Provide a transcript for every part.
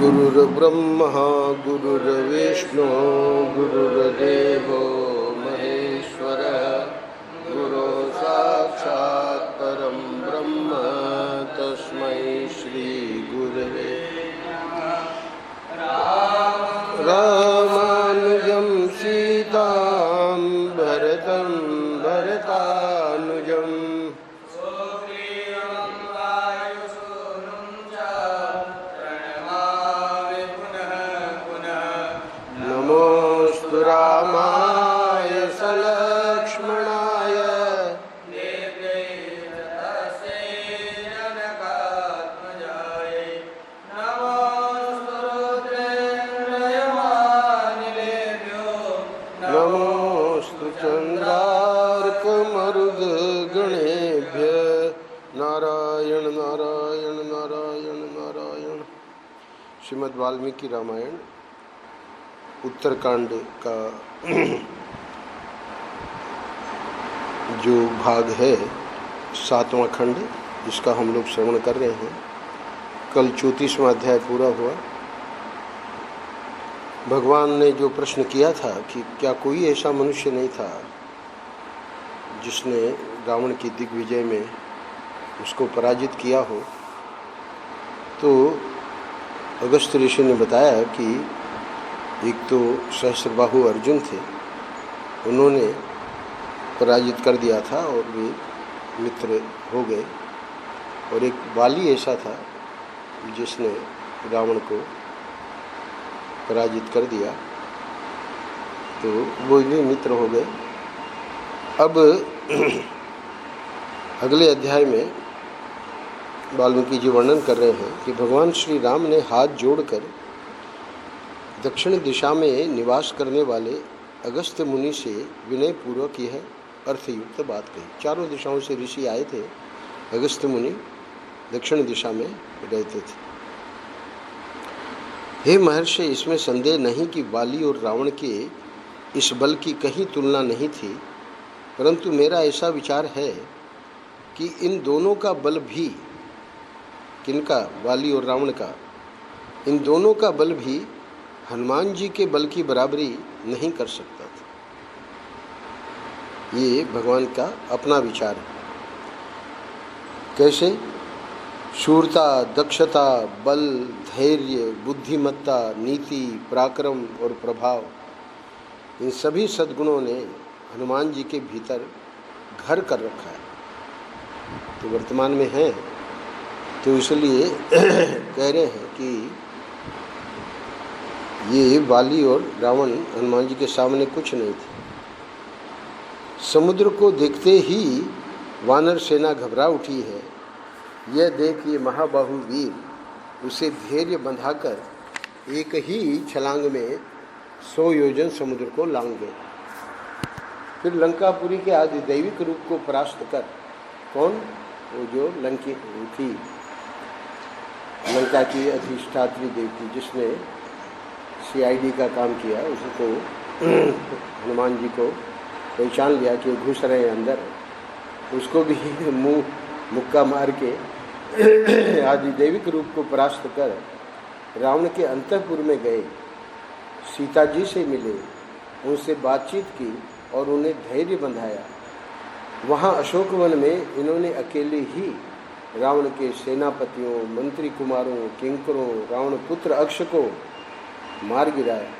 गुरुर्ब्रह्मा गुरुर्विष्णु गुरुर्देवो महेश्वरः गुरु साक्षात् परं ब्रह्म तस्मै श्री गुरवे रामानुजं सीतां भरतं भरतानुजम् नमोस्तु रामाय सलक्ष्मणाय नमोस्तु चंद्रार्कमरुद्गणेभ्य नारायण नारायण नारायण नारायण। श्रीमद् वाल्मीकि रामायण उत्तरकांड का जो भाग है 7वां खंड, जिसका हम लोग श्रवण कर रहे हैं। कल 34वां अध्याय पूरा हुआ। भगवान ने जो प्रश्न किया था कि क्या कोई ऐसा मनुष्य नहीं था जिसने रावण की दिग्विजय में उसको पराजित किया हो, तो अगस्त ऋषि ने बताया कि एक तो सहस्त्रबाहु अर्जुन थे, उन्होंने पराजित कर दिया था और वे मित्र हो गए, और एक वाली ऐसा था जिसने रावण को पराजित कर दिया, तो वो भी मित्र हो गए। अब अगले अध्याय में वाल्मीकि जी वर्णन कर रहे हैं कि भगवान श्री राम ने हाथ जोड़कर दक्षिण दिशा में निवास करने वाले अगस्त्य मुनि से विनय पूर्वक यह अर्थयुक्त बात कही। चारों दिशाओं से ऋषि आए थे। अगस्त्य मुनि दक्षिण दिशा में रहते थे। हे महर्षि, इसमें संदेह नहीं कि वाली और रावण के इस बल की कहीं तुलना नहीं थी, परंतु मेरा ऐसा विचार है कि इन दोनों का बल भी, किनका, वाली और रावण का, इन दोनों का बल भी हनुमान जी के बल की बराबरी नहीं कर सकता था। ये भगवान का अपना विचार है। कैसे? शूरता, दक्षता, बल, धैर्य, बुद्धिमत्ता, नीति, पराक्रम और प्रभाव, इन सभी सद्गुणों ने हनुमान जी के भीतर घर कर रखा है, तो वर्तमान में है। तो इसलिए कह रहे हैं कि ये वाली और रावण हनुमान जी के सामने कुछ नहीं थे। समुद्र को देखते ही वानर सेना घबरा उठी है। यह देख ये महाबाहु वीर उसे धैर्य बंधाकर एक ही छलांग में 100 योजन समुद्र को लांग गए। फिर लंकापुरी के आदि दैविक रूप को परास्त कर, कौन? वो जो लंकी थी, लंका की अधिष्ठात्री देवती, जिसने CID का काम किया, उसको हनुमान जी को पहचान लिया कि घुस रहे हैं अंदर, उसको भी मुक्का मार के आदि दैविक रूप को परास्त कर रावण के अंतःपुर में गए, सीता जी से मिले, उनसे बातचीत की और उन्हें धैर्य बंधाया। वहाँ अशोकवन में इन्होंने अकेले ही रावण के सेनापतियों, मंत्री कुमारों, किंकरों, रावण पुत्र अक्ष को मार गिराया।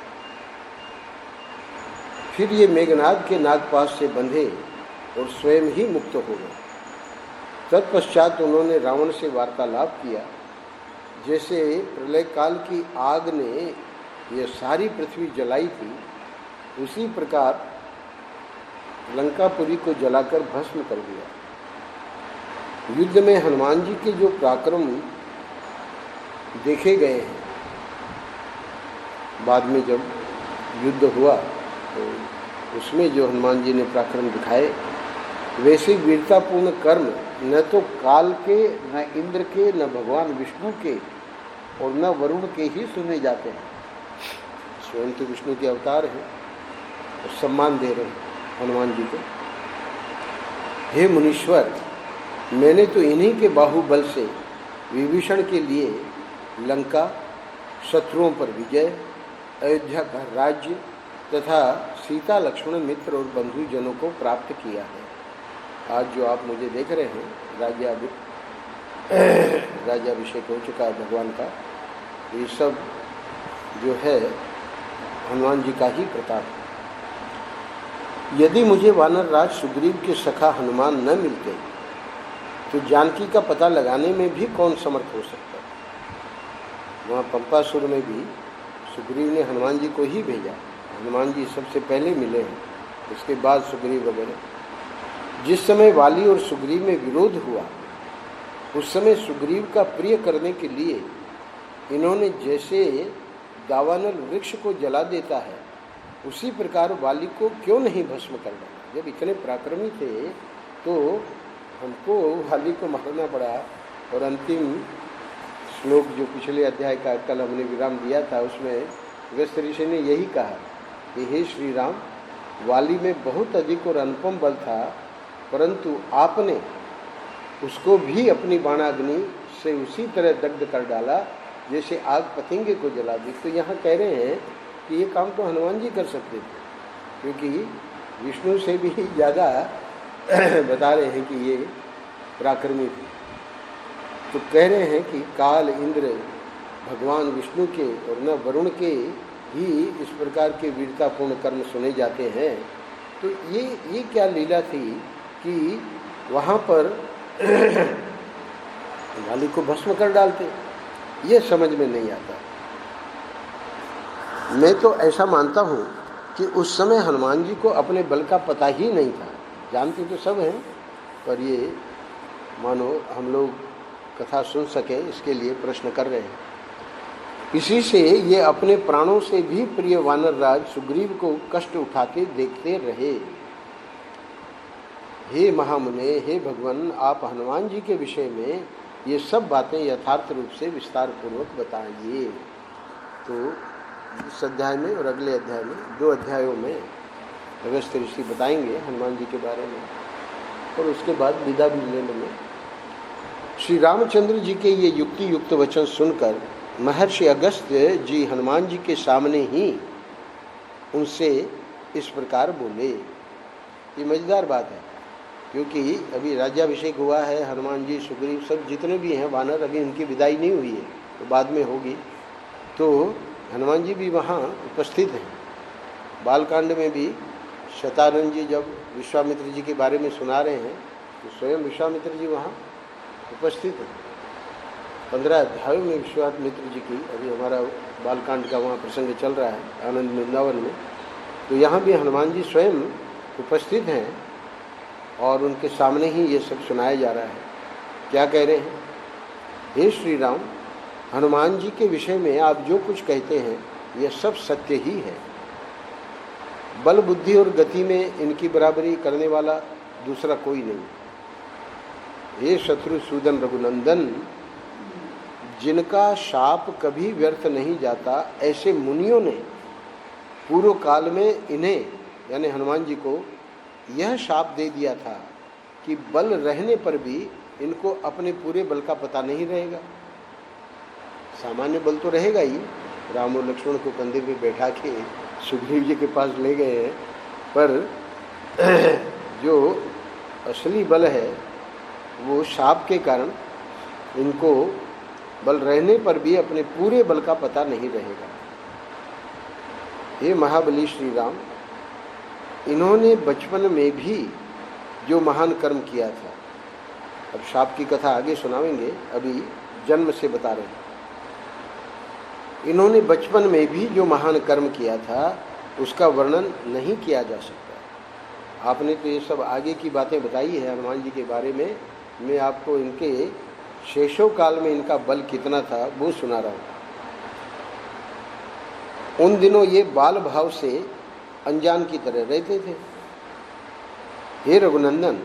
फिर ये मेघनाद के नागपाश से बंधे और स्वयं ही मुक्त हो गए। तत्पश्चात उन्होंने रावण से वार्तालाप किया। जैसे प्रलय काल की आग ने यह सारी पृथ्वी जलाई थी, उसी प्रकार लंकापुरी को जलाकर भस्म कर दिया। युद्ध में हनुमान जी के जो पराक्रम देखे गए हैं, बाद में जब युद्ध हुआ तो उसमें जो हनुमान जी ने पराक्रम दिखाए, वैसे वीरतापूर्ण कर्म न तो काल के, न इंद्र के, न भगवान विष्णु के और न वरुण के ही सुने जाते हैं। स्वयं तो विष्णु के अवतार हैं और सम्मान दे रहे हैं हनुमान जी को। हे मुनीश्वर, मैंने तो इन्हीं के बाहुबल से विभीषण के लिए लंका शत्रुओं पर विजय, अयोध्या का राज्य तथा सीता, लक्ष्मण, मित्र और बंधुजनों को प्राप्त किया है। आज जो आप मुझे देख रहे हैं, राज्याभिषेक हो चुका है भगवान का, ये सब जो है हनुमान जी का ही प्रताप है। यदि मुझे वानर राज सुग्रीव के सखा हनुमान न मिलते तो जानकी का पता लगाने में भी कौन समर्थ हो सकता। वहाँ पंपासुर में भी सुग्रीव ने हनुमान जी को ही भेजा, हनुमान जी सबसे पहले मिले हैं, उसके बाद सुग्रीव वगैरह। जिस समय वाली और सुग्रीव में विरोध हुआ उस समय सुग्रीव का प्रिय करने के लिए इन्होंने जैसे दावानल वृक्ष को जला देता है उसी प्रकार वाली को क्यों नहीं भस्म कर डाला। जब इतने पराक्रमी थे तो हमको वाली को मारना पड़ा। और अंतिम श्लोक जो पिछले अध्याय का कल हमने विराम दिया था उसमें अगस्त्य ऋषि ने यही कहा कि हे श्री राम, वाली में बहुत अधिक और अनुपम बल था, परंतु आपने उसको भी अपनी बाणाग्नि से उसी तरह दग्ध कर डाला जैसे आग पतंगे को जला दी। तो यहाँ कह रहे हैं कि ये काम तो हनुमान जी कर सकते थे, क्योंकि विष्णु से भी ज़्यादा बता रहे हैं कि ये पराक्रमी थे। तो कह रहे हैं कि काल, इंद्र, भगवान विष्णु के और न वरुण के ही इस प्रकार के वीरतापूर्ण कर्म सुने जाते हैं। तो ये क्या लीला थी कि वहाँ पर वाली को भस्म कर डालते, ये समझ में नहीं आता। मैं तो ऐसा मानता हूँ कि उस समय हनुमान जी को अपने बल का पता ही नहीं था। जानते तो सब हैं, पर ये मानो हम लोग कथा सुन सकें इसके लिए प्रश्न कर रहे हैं। इसी से ये अपने प्राणों से भी प्रिय वानर राज सुग्रीव को कष्ट उठाते देखते रहे। हे महामुने, हे भगवान, आप हनुमान जी के विषय में ये सब बातें यथार्थ रूप से विस्तार पूर्वक बताइए। तो इस अध्याय में और अगले अध्याय में, 2 अध्यायों में अगस्त्य ऋषि बताएंगे हनुमान जी के बारे में, और उसके बाद विदा भी ले लेंगे। श्री रामचंद्र जी के ये युक्ति युक्त वचन सुनकर महर्षि अगस्त्य जी हनुमान जी के सामने ही उनसे इस प्रकार बोले। ये मजेदार बात है, क्योंकि अभी राज्याभिषेक हुआ है, हनुमान जी, सुग्रीव, सब जितने भी हैं वानर, अभी उनकी विदाई नहीं हुई है, तो बाद में होगी। तो हनुमान जी भी वहाँ उपस्थित हैं। बालकांड में भी शतानंद जी जब विश्वामित्र जी के बारे में सुना रहे हैं तो स्वयं विश्वामित्र जी वहाँ उपस्थित हैं। 15 अध्यायों में विश्वामित्र जी की, अभी हमारा बालकांड का वहाँ प्रसंग चल रहा है आनंद वृंदावन में, तो यहाँ भी हनुमान जी स्वयं उपस्थित हैं और उनके सामने ही ये सब सुनाया जा रहा है। क्या कह रहे हैं? हे श्री राम, हनुमान जी के विषय में आप जो कुछ कहते हैं यह सब सत्य ही है। बल, बुद्धि और गति में इनकी बराबरी करने वाला दूसरा कोई नहीं। हे शत्रुसूदन रघुनंदन, जिनका शाप कभी व्यर्थ नहीं जाता, ऐसे मुनियों ने पूर्व काल में इन्हें यानी हनुमान जी को यह शाप दे दिया था कि बल रहने पर भी इनको अपने पूरे बल का पता नहीं रहेगा। सामान्य बल तो रहेगा ही, राम और लक्ष्मण को कंधे पे बैठा के सुग्रीव जी के पास ले गए हैं, पर जो असली बल है वो शाप के कारण इनको बल रहने पर भी अपने पूरे बल का पता नहीं रहेगा। हे महाबली श्री राम, इन्होंने बचपन में भी जो महान कर्म किया था, अब शाप की कथा आगे सुनाएंगे, अभी जन्म से बता रहे हैं। इन्होंने बचपन में भी जो महान कर्म किया था उसका वर्णन नहीं किया जा सकता। आपने तो ये सब आगे की बातें बताई है हनुमान जी के बारे में, मैं आपको इनके शेषों काल में इनका बल कितना था वो सुना रहा हूँ। उन दिनों ये बाल भाव से अनजान की तरह रहते थे। हे रघुनंदन,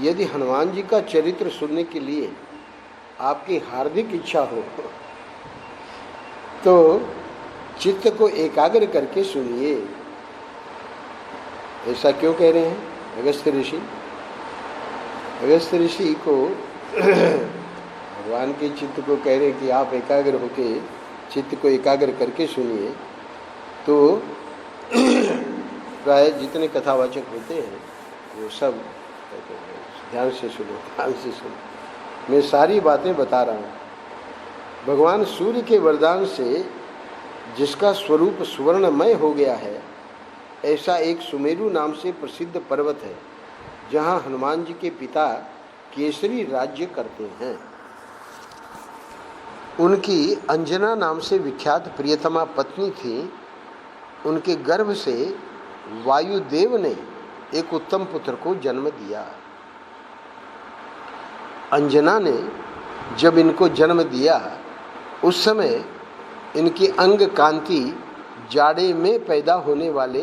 यदि हनुमान जी का चरित्र सुनने के लिए आपकी हार्दिक इच्छा हो तो चित्त को एकाग्र करके सुनिए। ऐसा क्यों कह रहे हैं अगस्त्य ऋषि? अगस्त्य ऋषि को भगवान के चित्त को कह रहे हैं कि आप एकाग्र होके चित्त को एकाग्र करके सुनिए तो प्राय जितने कथावाचक होते हैं वो सब ध्यान से सुनो, ध्यान से सुनो। मैं सारी बातें बता रहा हूँ। भगवान सूर्य के वरदान से जिसका स्वरूप सुवर्णमय हो गया है, ऐसा एक सुमेरु नाम से प्रसिद्ध पर्वत है जहाँ हनुमान जी के पिता केसरी राज्य करते हैं। उनकी अंजना नाम से विख्यात प्रियतमा पत्नी थी। उनके गर्भ से वायुदेव ने एक उत्तम पुत्र को जन्म दिया। अंजना ने जब इनको जन्म दिया उस समय इनकी अंग कांति जाड़े में पैदा होने वाले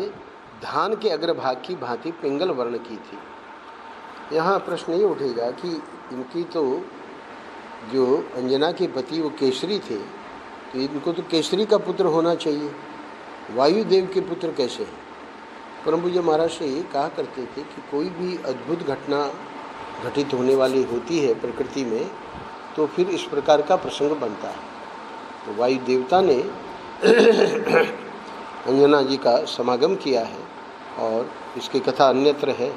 धान के अग्रभाग की भांति पिंगल वर्ण की थी। यहाँ प्रश्न ये उठेगा कि इनकी तो जो अंजना के पति वो केसरी थे, तो इनको तो केसरी का पुत्र होना चाहिए, वायुदेव के पुत्र कैसे हैं? परम पूज्य महाराज से ये कहा करते थे कि कोई भी अद्भुत घटना घटित होने वाली होती है प्रकृति में तो फिर इस प्रकार का प्रसंग बनता है। तो वायु देवता ने अंजना जी का समागम किया है और इसकी कथा अन्यत्र है।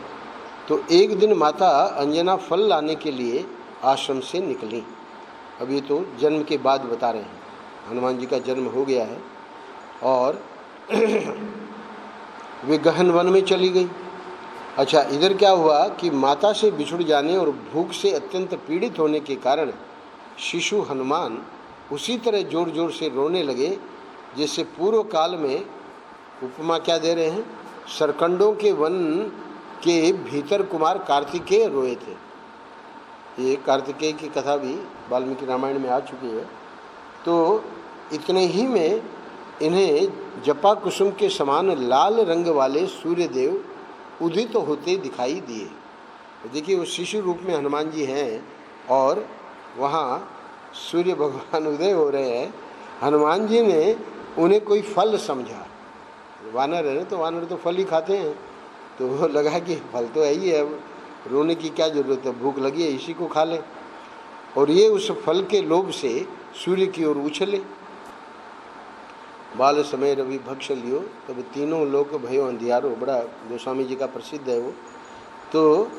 तो एक दिन माता अंजना फल लाने के लिए आश्रम से निकली। अब ये तो जन्म के बाद बता रहे हैं, हनुमान जी का जन्म हो गया है और वे गहन वन में चली गई। अच्छा, इधर क्या हुआ कि माता से बिछुड़ जाने और भूख से अत्यंत पीड़ित होने के कारण शिशु हनुमान उसी तरह जोर जोर से रोने लगे जैसे पूर्व काल में, उपमा क्या दे रहे हैं, सरकंडों के वन के भीतर कुमार कार्तिकेय रोए थे। ये कार्तिकेय की कथा भी वाल्मीकि रामायण में आ चुकी है। तो इतने ही में इन्हें जपा कुसुम के समान लाल रंग वाले सूर्यदेव उदित होते दिखाई दिए। देखिए, वो शिशु रूप में हनुमान जी हैं और वहाँ सूर्य भगवान उदय हो रहे हैं। हनुमान जी ने उन्हें कोई फल समझा। वानर है तो वानर तो फल ही खाते हैं, तो वो लगा कि फल तो है ही है, रोने की क्या जरूरत है, भूख लगी है इसी को खा ले। और ये उस फल के लोभ से सूर्य की ओर उछले। बाल समय रवि भक्ष लियो तब तीनों लोक भयो अंधियारो, बड़ा गोस्वामी जी का प्रसिद्ध है वो। तो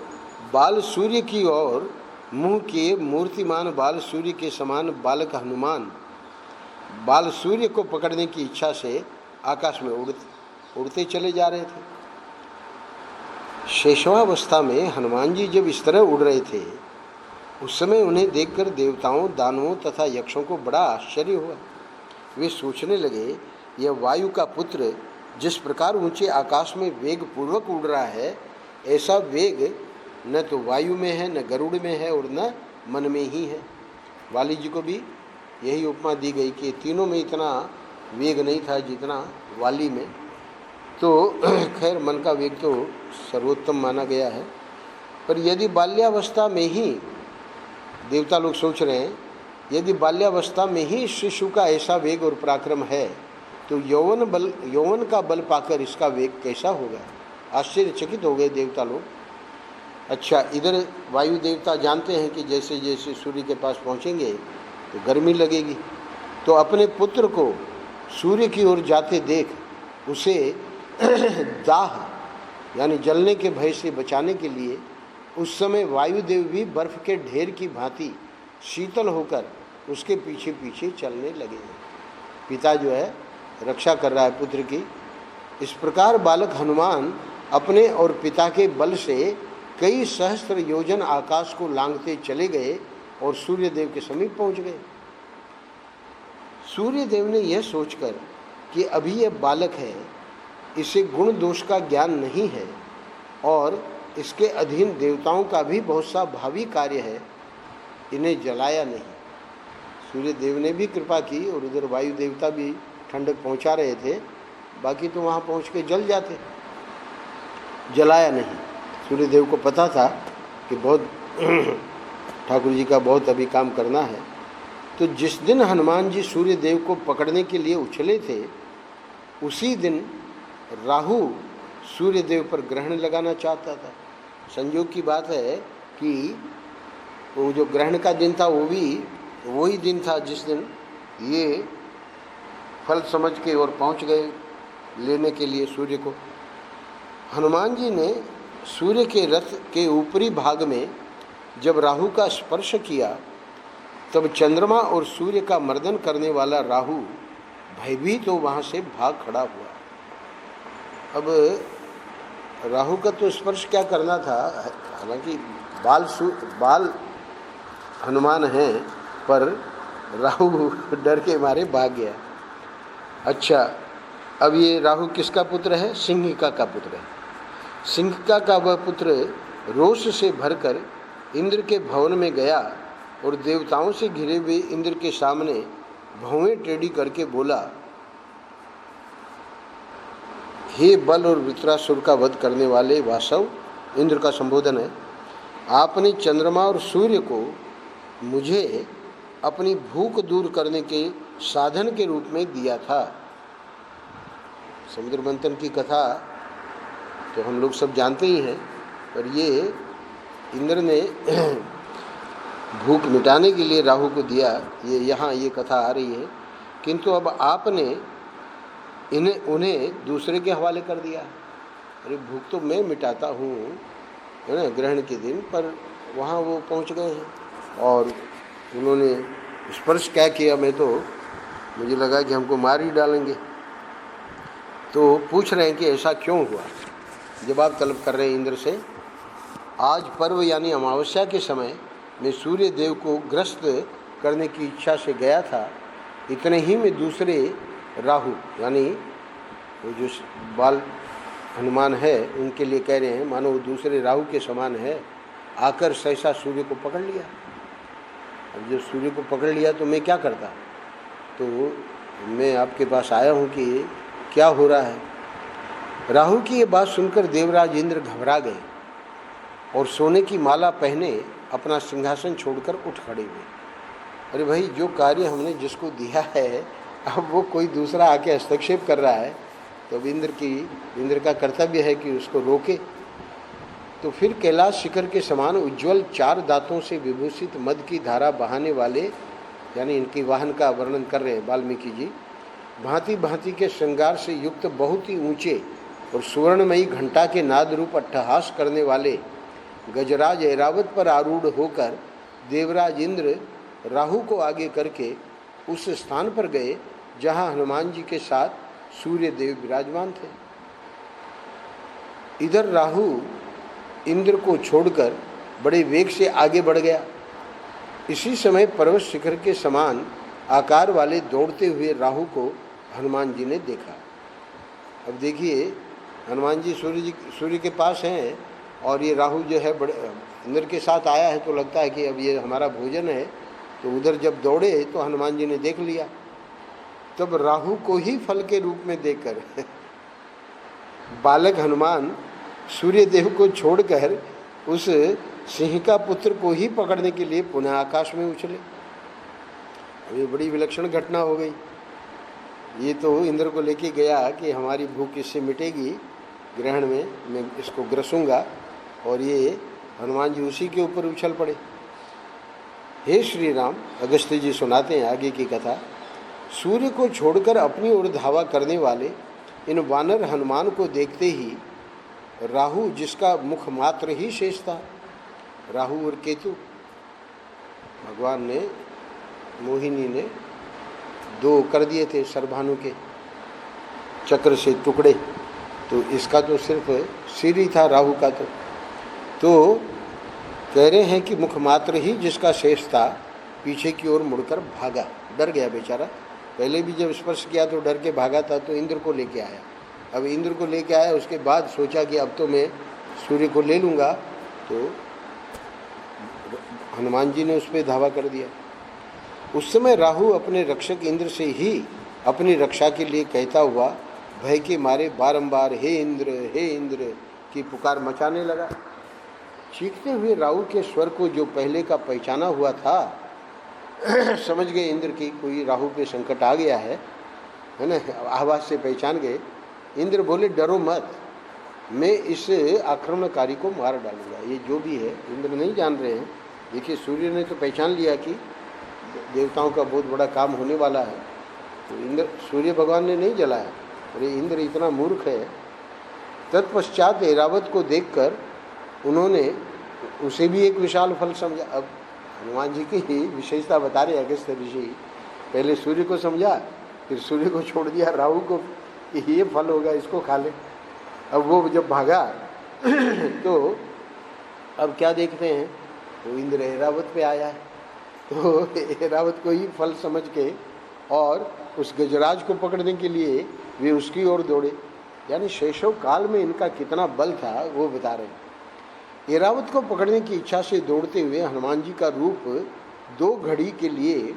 बाल सूर्य की ओर मुँह किए मूर्तिमान बाल सूर्य के समान बालक हनुमान बाल सूर्य को पकड़ने की इच्छा से आकाश में उड़ते चले जा रहे थे। शैशवावस्था में हनुमान जी जब इस तरह उड़ रहे थे उस समय उन्हें देखकर देवताओं, दानवों तथा यक्षों को बड़ा आश्चर्य हुआ। वे सोचने लगे, यह वायु का पुत्र जिस प्रकार ऊंचे आकाश में वेग पूर्वक उड़ रहा है, ऐसा वेग न तो वायु में है, न गरुड़ में है और न मन में ही है। वाली जी को भी यही उपमा दी गई कि तीनों में इतना वेग नहीं था जितना वाली में। तो खैर मन का वेग तो सर्वोत्तम माना गया है। पर यदि बाल्यावस्था में ही, देवता लोग सोच रहे हैं, यदि बाल्यावस्था में ही शिशु का ऐसा वेग और पराक्रम है तो यौवन का बल पाकर इसका वेग कैसा होगा? आश्चर्यचकित हो गए देवता लोग। अच्छा, इधर वायु देवता जानते हैं कि जैसे जैसे सूर्य के पास पहुंचेंगे तो गर्मी लगेगी, तो अपने पुत्र को सूर्य की ओर जाते देख उसे दाह यानी जलने के भय से बचाने के लिए उस समय वायुदेव भी बर्फ के ढेर की भांति शीतल होकर उसके पीछे पीछे चलने लगे। पिता जो है रक्षा कर रहा है पुत्र की। इस प्रकार बालक हनुमान अपने और पिता के बल से कई सहस्त्र योजन आकाश को लांघते चले गए और सूर्यदेव के समीप पहुंच गए। सूर्यदेव ने यह सोचकर कि अभी यह बालक है, इसे गुण दोष का ज्ञान नहीं है और इसके अधीन देवताओं का भी बहुत सा भावी कार्य है, इन्हें जलाया नहीं। सूर्यदेव ने भी कृपा की और उधर वायु देवता भी ठंडक पहुंचा रहे थे, बाकी तो वहाँ पहुँच के जल जाते, जलाया नहीं। सूर्यदेव को पता था कि बहुत ठाकुर जी का बहुत अभी काम करना है। तो जिस दिन हनुमान जी सूर्यदेव को पकड़ने के लिए उछले थे उसी दिन राहु सूर्यदेव पर ग्रहण लगाना चाहता था। संयोग की बात है कि वो जो ग्रहण का दिन था वो भी वही दिन था जिस दिन ये फल समझ के और पहुंच गए लेने के लिए सूर्य को। हनुमान जी ने सूर्य के रथ के ऊपरी भाग में जब राहु का स्पर्श किया तब चंद्रमा और सूर्य का मर्दन करने वाला राहु भयभीत तो वहाँ से भाग खड़ा हुआ। अब राहु का तो स्पर्श क्या करना था, हालांकि बाल हनुमान हैं, पर राहु डर के मारे भाग गया। अच्छा, अब ये राहु किसका पुत्र है? सिंहिका का पुत्र है। सिंहिका का वह पुत्र रोष से भरकर इंद्र के भवन में गया और देवताओं से घिरे हुए इंद्र के सामने भौवें टेढ़ी करके बोला, हे बल और वृत्रासुर का वध करने वाले वासव, इंद्र का संबोधन है, आपने चंद्रमा और सूर्य को मुझे अपनी भूख दूर करने के साधन के रूप में दिया था। समुद्र मंथन की कथा तो हम लोग सब जानते ही हैं, पर ये इंद्र ने भूख मिटाने के लिए राहु को दिया, ये यहाँ ये कथा आ रही है। किंतु अब आपने उन्हें दूसरे के हवाले कर दिया। अरे भूख तो मैं मिटाता हूँ, है ना, ग्रहण के दिन, पर वहाँ वो पहुँच गए हैं और उन्होंने स्पर्श क्या किया, मैं तो मुझे लगा कि हमको मार ही डालेंगे। तो पूछ रहे हैं कि ऐसा क्यों हुआ। जवाब तलब कर रहे हैं इंद्र से। आज पर्व यानी अमावस्या के समय मैं सूर्य देव को ग्रस्त करने की इच्छा से गया था, इतने ही में दूसरे राहु यानी वो जो बाल हनुमान है उनके लिए कह रहे हैं, मानो वो दूसरे राहु के समान है, आकर सहसा सूर्य को पकड़ लिया। अब जब सूर्य को पकड़ लिया तो मैं क्या करता, तो मैं आपके पास आया हूँ कि क्या हो रहा है। राहु की ये बात सुनकर देवराज इंद्र घबरा गए और सोने की माला पहने अपना सिंहासन छोड़कर उठ खड़े हुए। अरे भाई, जो कार्य हमने जिसको दिया है अब वो कोई दूसरा आके हस्तक्षेप कर रहा है, तो अब इंद्र का कर्तव्य है कि उसको रोके। तो फिर कैलाश शिखर के समान उज्ज्वल 4 दांतों से विभूषित मद की धारा बहाने वाले, यानी इनकी वाहन का वर्णन कर रहे हैं वाल्मीकि जी, भांति भांति के श्रृंगार से युक्त बहुत ही ऊंचे और सुवर्णमयी घंटा के नाद रूप अट्टहास करने वाले गजराज ऐरावत पर आरूढ़ होकर देवराज इंद्र राहु को आगे करके उस स्थान पर गए जहां हनुमान जी के साथ सूर्य देव विराजमान थे। इधर राहु इंद्र को छोड़कर बड़े वेग से आगे बढ़ गया। इसी समय पर्वत शिखर के समान आकार वाले दौड़ते हुए राहु को हनुमान जी ने देखा। अब देखिए, हनुमान जी सूर्य के पास हैं और ये राहु जो है बड़े इंद्र के साथ आया है, तो लगता है कि अब ये हमारा भोजन है। तो उधर जब दौड़े तो हनुमान जी ने देख लिया। तब राहु को ही फल के रूप में देखकर बालक हनुमान सूर्य देव को छोड़कर उस सिंह का पुत्र को ही पकड़ने के लिए पुनः आकाश में उछले। अब ये बड़ी विलक्षण घटना हो गई। ये तो इंद्र को लेके गया कि हमारी भूख इससे मिटेगी, ग्रहण में मैं इसको ग्रसूंगा, और ये हनुमान जी उसी के ऊपर उछल पड़े। हे श्री राम, अगस्त्य जी सुनाते हैं आगे की कथा। सूर्य को छोड़कर अपनी ओर धावा करने वाले इन वानर हनुमान को देखते ही राहु, जिसका मुख मात्र ही शेष था, राहु और केतु, भगवान ने, मोहिनी ने 2 कर दिए थे सरभानु के चक्र से टुकड़े, तो इसका तो सिर्फ सिर ही था राहु का। तो कह रहे हैं कि मुख मात्र ही जिसका शेष था पीछे की ओर मुड़कर भागा, डर गया बेचारा। पहले भी जब स्पर्श किया तो डर के भागा था, तो इंद्र को लेके आया। अब इंद्र को लेके आया, उसके बाद सोचा कि अब तो मैं सूर्य को ले लूँगा, तो हनुमान जी ने उस पर धावा कर दिया। उस समय राहु अपने रक्षक इंद्र से ही अपनी रक्षा के लिए कहता हुआ भय के मारे बारंबार हे इंद्र की पुकार मचाने लगा। चीखते हुए राहु के स्वर को जो पहले का पहचाना हुआ था, समझ गए इंद्र की कोई राहु पे संकट आ गया है ना, आवाज़ से पहचान गए। इंद्र बोले, डरो मत, मैं इस आक्रमणकारी को मार डालूंगा। ये जो भी है इंद्र नहीं जान रहे हैं। देखिए, सूर्य ने तो पहचान लिया कि देवताओं का बहुत बड़ा काम होने वाला है, तो इंद्र, सूर्य भगवान ने नहीं जलाया। अरे इंद्र इतना मूर्ख है। तत्पश्चात ऐरावत को देखकर उन्होंने उसे भी एक विशाल फल समझा। अब हनुमान जी की ही विशेषता बता रहे अगस्त्य ऋषि, पहले सूर्य को समझा, फिर सूर्य को छोड़ दिया राहु को कि ये फल होगा, इसको खा ले। अब वो जब भागा तो अब क्या देखते हैं, वो इंद्र ऐरावत पे आया है। तो ऐरावत को ही फल समझ के और उस गजराज को पकड़ने के लिए वे उसकी ओर दौड़े। यानी शैशव काल में इनका कितना बल था वो बता रहे हैं। ऐरावत को पकड़ने की इच्छा से दौड़ते हुए हनुमान जी का रूप 2 घड़ी के लिए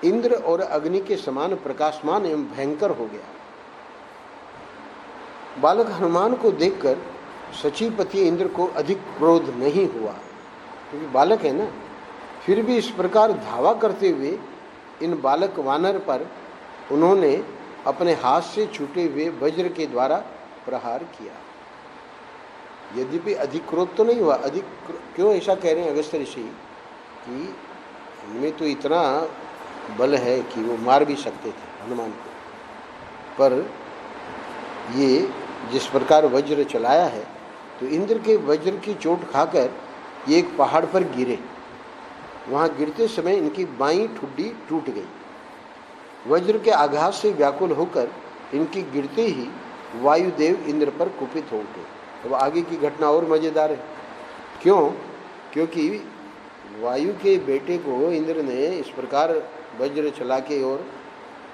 इंद्र और अग्नि के समान प्रकाशमान एवं भयंकर हो गया। बालक हनुमान को देखकर सचीपति इंद्र को अधिक क्रोध नहीं हुआ, क्योंकि बालक है ना। फिर भी इस प्रकार धावा करते हुए इन बालक वानर पर उन्होंने अपने हाथ से छूटे हुए वज्र के द्वारा प्रहार किया। यद्यपि अधिक क्रोध तो नहीं हुआ। अधिक क्यों ऐसा कह रहे हैं अगस्त्य ऋषि कि इनमें तो इतना बल है कि वो मार भी सकते थे हनुमान को, पर ये जिस प्रकार वज्र चलाया है तो इंद्र के वज्र की चोट खाकर ये एक पहाड़ पर गिरे। वहाँ गिरते समय इनकी बाईं ठुड्डी टूट गई। वज्र के आघात से व्याकुल होकर इनकी गिरते ही वायुदेव इंद्र पर कुपित हो उठे। अब आगे की घटना और मज़ेदार है। क्यों? क्योंकि वायु के बेटे को इंद्र ने इस प्रकार वज्र चला के और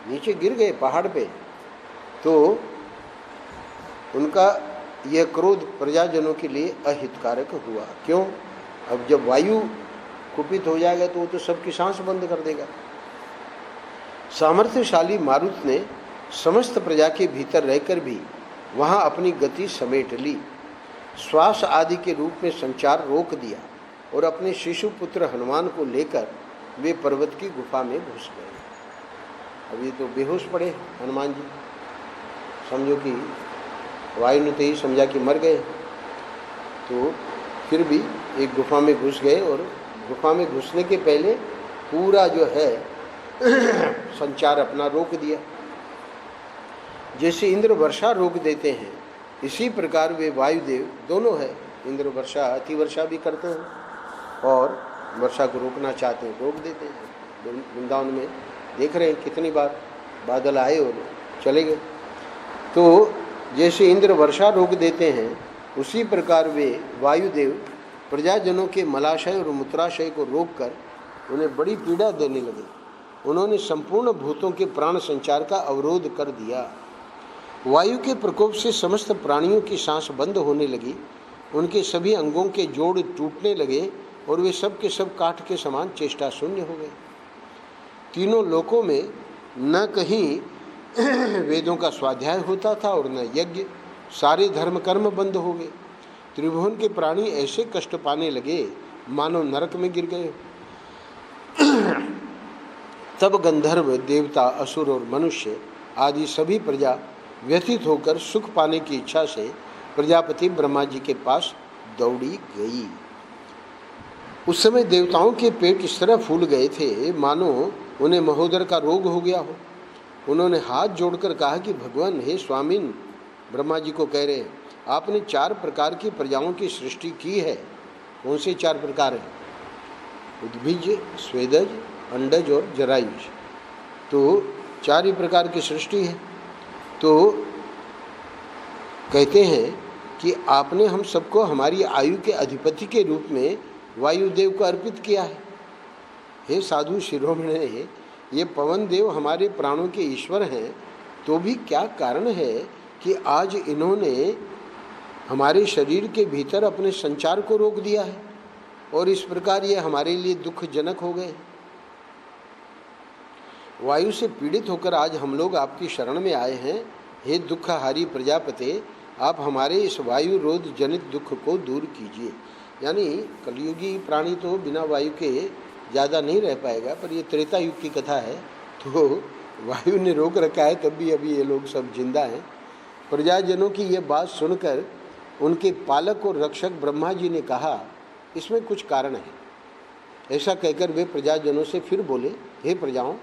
नीचे गिर गए पहाड़ पे, तो उनका यह क्रोध प्रजाजनों के लिए अहितकारक हुआ। क्यों? अब जब वायु कुपित हो जाएगा तो वो तो सबकी सांस बंद कर देगा। सामर्थ्यशाली मारुत ने समस्त प्रजा के भीतर रहकर भी वहाँ अपनी गति समेट ली, श्वास आदि के रूप में संचार रोक दिया और अपने शिशु पुत्र हनुमान को लेकर वे पर्वत की गुफा में घुस गए। अब ये तो बेहोश पड़े हनुमान जी, समझो कि वायु ने तो ही समझा कि मर गए। तो फिर भी एक गुफा में घुस गए और गुफा में घुसने के पहले पूरा जो है संचार अपना रोक दिया। जैसे इंद्र वर्षा रोक देते हैं, इसी प्रकार वे वायुदेव दोनों है। इंद्र वर्षा अति वर्षा भी करते हैं और वर्षा को रोकना चाहते हैं, रोक देते हैं। वृंदावन में देख रहे हैं कितनी बार बादल आए और चले गए। तो जैसे इंद्र वर्षा रोक देते हैं, उसी प्रकार वे वायुदेव प्रजाजनों के मलाशय और मूत्राशय को रोककर उन्हें बड़ी पीड़ा देने लगे। उन्होंने संपूर्ण भूतों के प्राण संचार का अवरोध कर दिया। वायु के प्रकोप से समस्त प्राणियों की सांस बंद होने लगी, उनके सभी अंगों के जोड़ टूटने लगे और वे सब के सब काठ के समान चेष्टा शून्य हो गए। तीनों लोकों में न कहीं वेदों का स्वाध्याय होता था और न यज्ञ, सारे धर्म कर्म बंद हो गए। त्रिभुवन के प्राणी ऐसे कष्ट पाने लगे मानो नरक में गिर गए। तब गंधर्व, देवता, असुर और मनुष्य आदि सभी प्रजा व्यथित होकर सुख पाने की इच्छा से प्रजापति ब्रह्मा जी के पास दौड़ी गई। उस समय देवताओं के पेट इस तरह फूल गए थे मानो उन्हें महोदर का रोग हो गया हो। उन्होंने हाथ जोड़कर कहा कि भगवान, हे स्वामिन, ब्रह्मा जी को कह रहे, आपने 4 प्रकार की प्रजाओं की सृष्टि की है। कौन से 4 प्रकार हैं? उद्भिज, स्वेदज, अंडज और जरायुज। तो 4 ही प्रकार की सृष्टि है। तो कहते हैं कि आपने हम सबको हमारी आयु के अधिपति के रूप में वायुदेव को अर्पित किया है। हे साधु शिरोमणि, ये पवन देव हमारे प्राणों के ईश्वर हैं, तो भी क्या कारण है कि आज इन्होंने हमारे शरीर के भीतर अपने संचार को रोक दिया है और इस प्रकार ये हमारे लिए दुखजनक हो गए। वायु से पीड़ित होकर आज हम लोग आपकी शरण में आए हैं। हे दुखहारी प्रजापते, आप हमारे इस वायु रोध जनित दुख को दूर कीजिए। यानी कलयुगी प्राणी तो बिना वायु के ज़्यादा नहीं रह पाएगा, पर ये त्रेता युग की कथा है, तो वायु ने रोक रखा है, तब भी अभी ये लोग सब जिंदा हैं। प्रजाजनों की ये बात सुनकर उनके पालक और रक्षक ब्रह्मा जी ने कहा, इसमें कुछ कारण है। ऐसा कहकर वे प्रजाजनों से फिर बोले, हे प्रजाओं,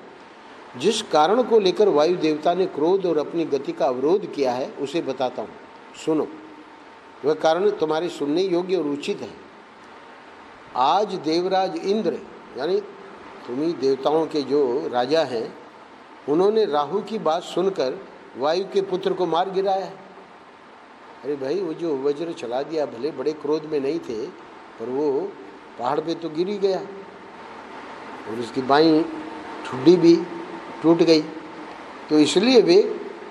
जिस कारण को लेकर वायु देवता ने क्रोध और अपनी गति का अवरोध किया है उसे बताता हूँ, सुनो। वह कारण तुम्हारे सुनने योग्य और उचित है। आज देवराज इंद्र, यानी तुम्ही देवताओं के जो राजा हैं, उन्होंने राहु की बात सुनकर वायु के पुत्र को मार गिराया है। अरे भाई, वो जो वज्र चला दिया, भले बड़े क्रोध में नहीं थे, पर वो पहाड़ पे तो गिर ही गया और उसकी बाईं ठुड्डी भी टूट गई। तो इसलिए वे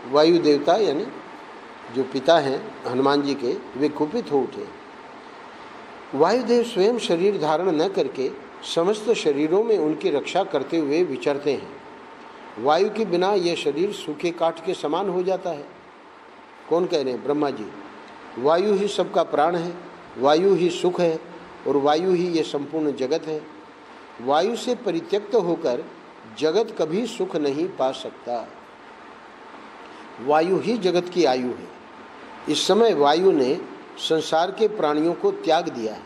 वायु देवता यानी जो पिता हैं हनुमान जी के, वे कुपित हो उठे। वायुदेव स्वयं शरीर धारण न करके समस्त शरीरों में उनकी रक्षा करते हुए विचरते हैं। वायु के बिना यह शरीर सूखे काठ के समान हो जाता है। कौन कह रहे हैं? ब्रह्मा जी। वायु ही सबका प्राण है, वायु ही सुख है और वायु ही ये संपूर्ण जगत है। वायु से परित्यक्त होकर जगत कभी सुख नहीं पा सकता। वायु ही जगत की आयु है। इस समय वायु ने संसार के प्राणियों को त्याग दिया है,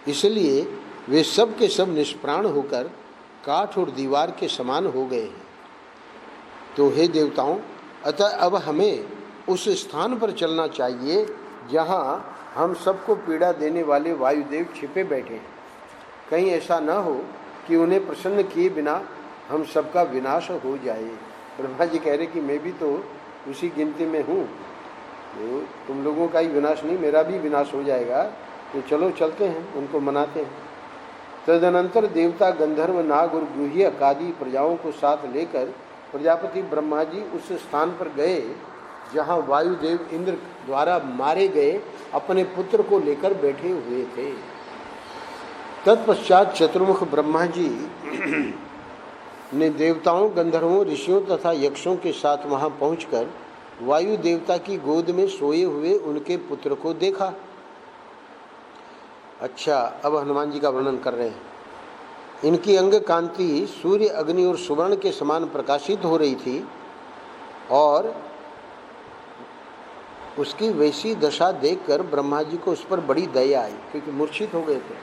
इसलिए वे सब के सब निष्प्राण होकर काठ और दीवार के समान हो गए हैं। तो हे देवताओं, अतः अब हमें उस स्थान पर चलना चाहिए जहाँ हम सबको पीड़ा देने वाले वायुदेव छिपे बैठे हैं। कहीं ऐसा न हो कि उन्हें प्रसन्न किए बिना हम सबका विनाश हो जाए। ब्रह्मा जी कह रहे कि मैं भी तो उसी गिनती में हूँ, तो तुम लोगों का ही विनाश नहीं, मेरा भी विनाश हो जाएगा। तो चलो चलते हैं, उनको मनाते हैं। तदनंतर देवता, गंधर्व, नाग और गुह्यक आदि प्रजाओं को साथ लेकर प्रजापति ब्रह्मा जी उस स्थान पर गए जहाँ वायुदेव इंद्र द्वारा मारे गए अपने पुत्र को लेकर बैठे हुए थे। तत्पश्चात चतुर्मुख ब्रह्मा जी ने देवताओं, गंधर्वों, ऋषियों तथा यक्षों के साथ वहां पहुंचकर वायु देवता की गोद में सोए हुए उनके पुत्र को देखा। अच्छा, अब हनुमान जी का वर्णन कर रहे हैं। इनकी अंग कांति सूर्य, अग्नि और सुवर्ण के समान प्रकाशित हो रही थी और उसकी वैसी दशा देखकर ब्रह्मा जी को उस पर बड़ी दया आई, क्योंकि मूर्छित हो गए थे।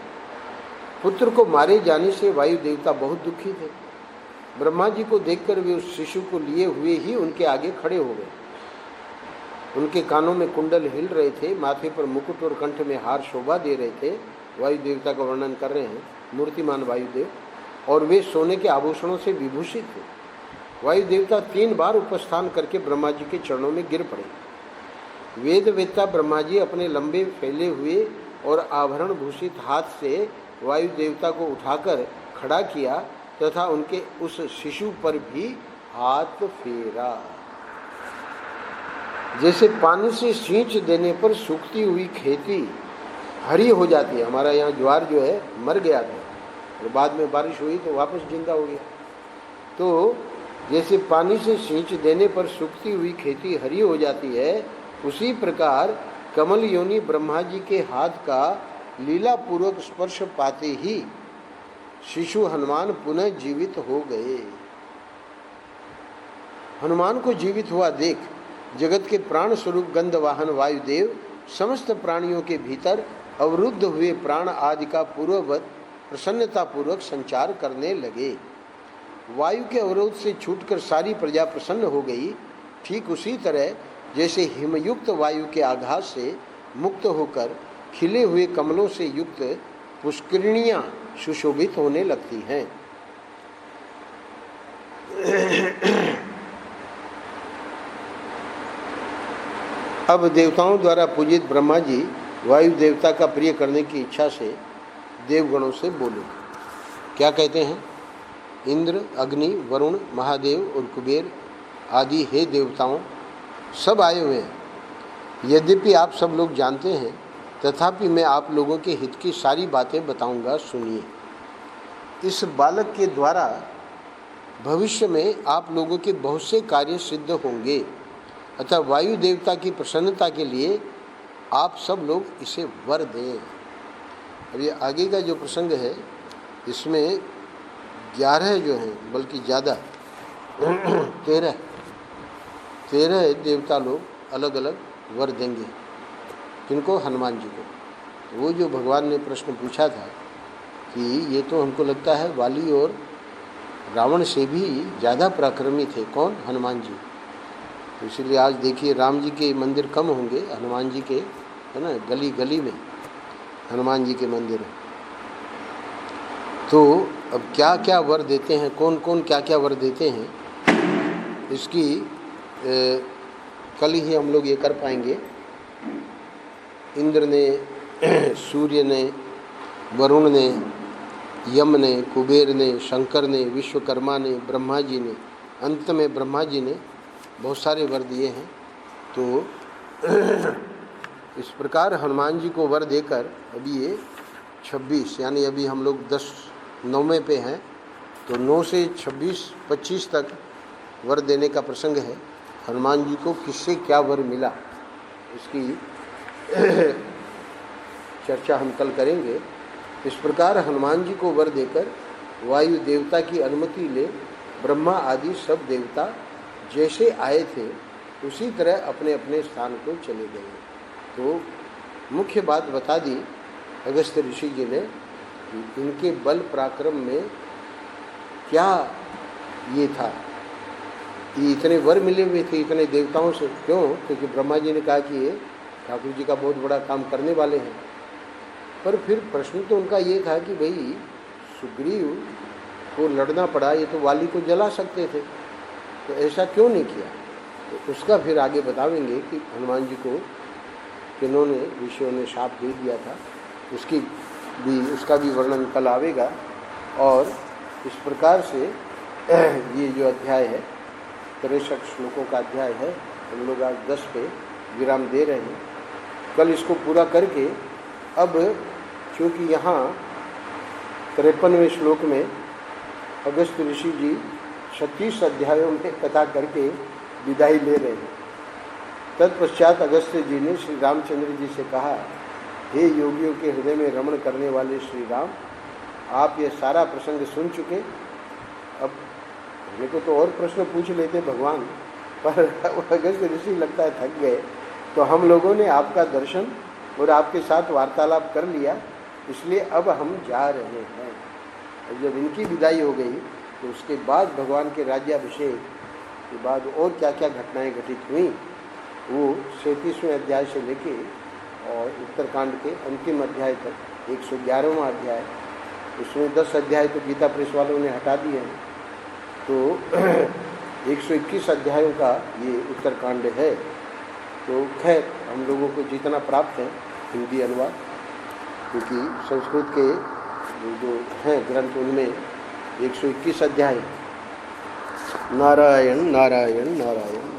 पुत्र को मारे जाने से वायु देवता बहुत दुखी थे। ब्रह्मा जी को देखकर वे उस शिशु को लिए हुए ही उनके आगे खड़े हो गए। उनके कानों में कुंडल हिल रहे थे, माथे पर मुकुट और कंठ में हार शोभा दे रहे थे। वायु देवता का वर्णन कर रहे हैं, मूर्तिमान वायुदेव, और वे सोने के आभूषणों से विभूषित थे। वायु देवता 3 बार उपस्थान करके ब्रह्मा जी के चरणों में गिर पड़े। वेद वेत्ता ब्रह्मा जी अपने लंबे फैले हुए और आभरण भूषित हाथ से वायु देवता को उठाकर खड़ा किया तथा उनके उस शिशु पर भी हाथ फेरा। जैसे पानी से सींच देने पर सूखती हुई खेती हरी हो जाती है। हमारा यहाँ ज्वार जो है मर गया था और बाद में बारिश हुई तो वापस जिंदा हो गया। तो जैसे पानी से सींच देने पर सूखती हुई खेती हरी हो जाती है, उसी प्रकार कमल योनि ब्रह्मा जी के हाथ का लीला पूर्वक स्पर्श पाते ही शिशु हनुमान पुनः जीवित हो गए। हनुमान को जीवित हुआ देख जगत के प्राण स्वरूप गंध वाहन वायुदेव समस्त प्राणियों के भीतर अवरुद्ध हुए प्राण आदि का पूर्ववत प्रसन्नता पूर्वक संचार करने लगे। वायु के अवरोध से छूटकर सारी प्रजा प्रसन्न हो गई। ठीक उसी तरह जैसे हिमयुक्त वायु के आघात से मुक्त होकर खिले हुए कमलों से युक्त पुष्करिणियां सुशोभित होने लगती हैं। अब देवताओं द्वारा पूजित ब्रह्मा जी वायु देवता का प्रिय करने की इच्छा से देवगणों से बोले। क्या कहते हैं? इंद्र, अग्नि, वरुण, महादेव और कुबेर आदि हे देवताओं, सब आए हुए हैं। यद्यपि आप सब लोग जानते हैं, तथापि मैं आप लोगों के हित की सारी बातें बताऊंगा, सुनिए। इस बालक के द्वारा भविष्य में आप लोगों के बहुत से कार्य सिद्ध होंगे, अतः वायु देवता की प्रसन्नता के लिए आप सब लोग इसे वर दें। अब ये आगे का जो प्रसंग है, इसमें 11 जो हैं, बल्कि ज़्यादा 13 देवता लोग अलग अलग वर देंगे। किनको? हनुमान जी को। वो जो भगवान ने प्रश्न पूछा था कि ये तो हमको लगता है वाली और रावण से भी ज़्यादा पराक्रमी थे। कौन? हनुमान जी। तो इसलिए आज देखिए राम जी के मंदिर कम होंगे, हनुमान जी के, है ना, गली गली में हनुमान जी के मंदिर हैं। तो अब क्या क्या वर देते हैं, कौन कौन क्या क्या वर देते हैं, इसकी कल ही हम लोग ये कर पाएंगे। इंद्र ने, सूर्य ने, वरुण ने, यम ने, कुबेर ने, शंकर ने, विश्वकर्मा ने, ब्रह्मा जी ने, अंत में ब्रह्मा जी ने बहुत सारे वर दिए हैं। तो इस प्रकार हनुमान जी को वर देकर अभी ये 26, यानी अभी हम लोग 9वें पे हैं, तो 9 से 26 तक वर देने का प्रसंग है। हनुमान जी को किससे क्या वर मिला, इसकी चर्चा हम कल करेंगे। इस प्रकार हनुमान जी को वर देकर वायु देवता की अनुमति ले ब्रह्मा आदि सब देवता जैसे आए थे उसी तरह अपने अपने स्थान को चले गए। तो मुख्य बात बता दी अगस्त्य ऋषि जी ने कि इनके बल पराक्रम में क्या ये था, ये इतने वर मिले हुए थे इतने देवताओं से। क्यों? क्योंकि ब्रह्मा जी ने कहा कि ये ठाकुर जी का बहुत बड़ा काम करने वाले हैं। पर फिर प्रश्न तो उनका ये था कि भाई सुग्रीव को लड़ना पड़ा, ये तो वाली को जला सकते थे, तो ऐसा क्यों नहीं किया? तो उसका फिर आगे बतावेंगे कि हनुमान जी को किन्होंने ऋषियों ने शाप दे दिया था, उसका भी वर्णन कल आवेगा। और इस प्रकार से ये जो अध्याय है 63 श्लोकों का अध्याय है, हम लोग आज 10 पे विराम दे रहे हैं। कल इसको पूरा करके अब चूँकि यहाँ 53वें श्लोक में अगस्त्य ऋषि जी 36 अध्यायों में कथा करके विदाई ले रहे हैं। तत्पश्चात अगस्त्य जी ने श्री रामचंद्र जी से कहा, हे योगियों के हृदय में रमण करने वाले श्री राम, आप ये सारा प्रसंग सुन चुके। अब मेरे को तो और प्रश्न पूछ लेते भगवान, पर अगस्त्य ऋषि लगता है थक गए। तो हम लोगों ने आपका दर्शन और आपके साथ वार्तालाप कर लिया, इसलिए अब हम जा रहे हैं। और जब इनकी विदाई हो गई तो उसके बाद भगवान के राज्याभिषेक के बाद और क्या क्या घटनाएं घटित हुई, वो 37वें अध्याय से लेके और उत्तरकांड के अंतिम अध्याय तक 111वां अध्याय, उसमें 10 अध्याय तो गीता प्रेस वालों ने हटा दिए हैं, तो 121 अध्यायों का ये उत्तरकांड है। तो खैर हम लोगों को जितना प्राप्त है हिंदी अनुवाद, क्योंकि संस्कृत के जो हैं ग्रंथ उनमें 121 अध्याय। नारायण नारायण नारायण।